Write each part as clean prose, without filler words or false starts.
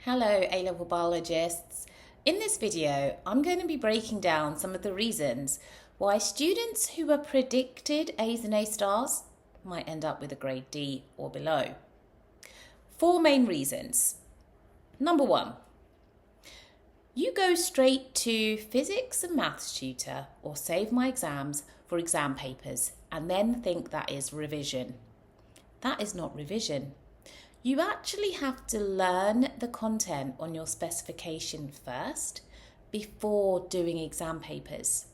Hello A-level biologists. In this video, I'm going to be breaking down some of the reasons why students who are predicted A's and A stars might end up with a grade D or below. 4 main reasons. Number 1, you go straight to physics and maths tutor or save my exams for exam papers and then think that is revision. That is not revision. You actually have to learn the content on your specification first before doing exam papers.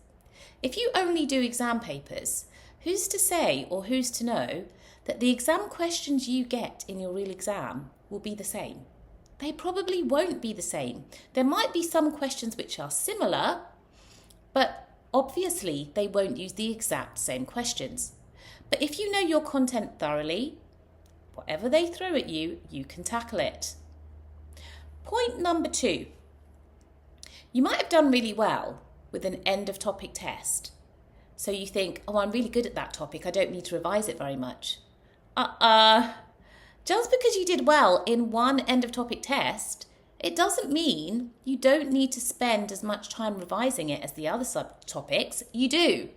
If you only do exam papers, who's to say or who's to know that the exam questions you get in your real exam will be the same? They probably won't be the same. There might be some questions which are similar, but obviously they won't use the exact same questions. But if you know your content thoroughly, whatever they throw at you, you can tackle it. Point number 2. You might have done really well with an end of topic test. So you think, oh, I'm really good at that topic. I don't need to revise it very much. Just because you did well in one end of topic test, it doesn't mean you don't need to spend as much time revising it as the other subtopics. You do.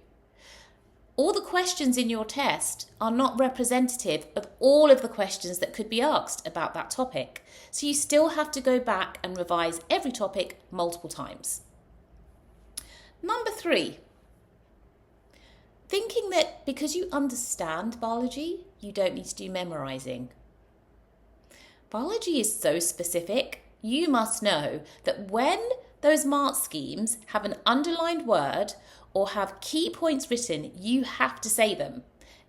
All the questions in your test are not representative of all of the questions that could be asked about that topic. So you still have to go back and revise every topic multiple times. Number 3, thinking that because you understand biology, you don't need to do memorizing. Biology is so specific. You must know that when those mark schemes have an underlined word or have key points written, you have to say them.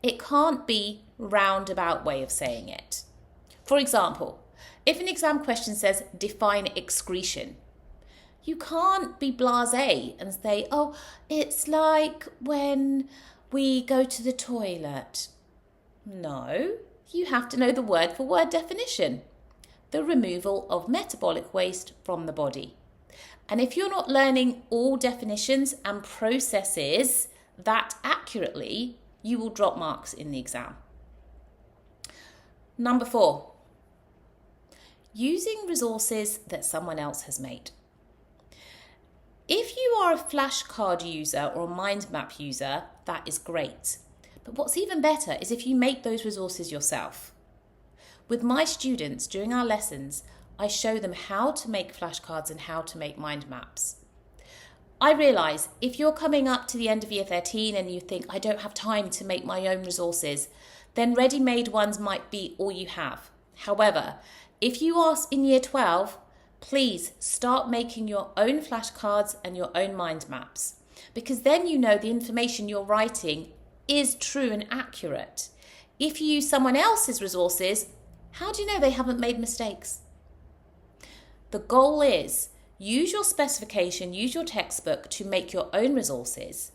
It can't be roundabout way of saying it. For example, if an exam question says define excretion, you can't be blasé and say, oh, it's like when we go to the toilet. No, you have to know the word for word definition. The removal of metabolic waste from the body. And if you're not learning all definitions and processes that accurately, you will drop marks in the exam. Number 4, using resources that someone else has made. If you are a flashcard user or a mind map user, that is great. But what's even better is if you make those resources yourself. With my students during our lessons, I show them how to make flashcards and how to make mind maps. I realise if you're coming up to the end of year 13 and you think, I don't have time to make my own resources, then ready-made ones might be all you have. However, if you are in year 12, please start making your own flashcards and your own mind maps, because then you know the information you're writing is true and accurate. If you use someone else's resources, how do you know they haven't made mistakes? The goal is use your specification, use your textbook to make your own resources,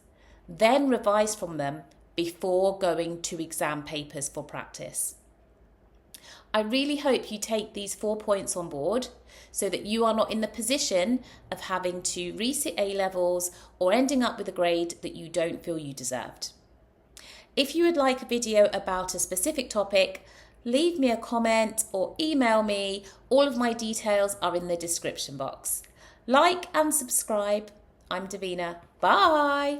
then revise from them before going to exam papers for practice. I really hope you take these 4 points on board so that you are not in the position of having to resit A-levels or ending up with a grade that you don't feel you deserved. If you would like a video about a specific topic, leave me a comment or email me. All of my details are in the description box. Like and subscribe. I'm Davina. Bye.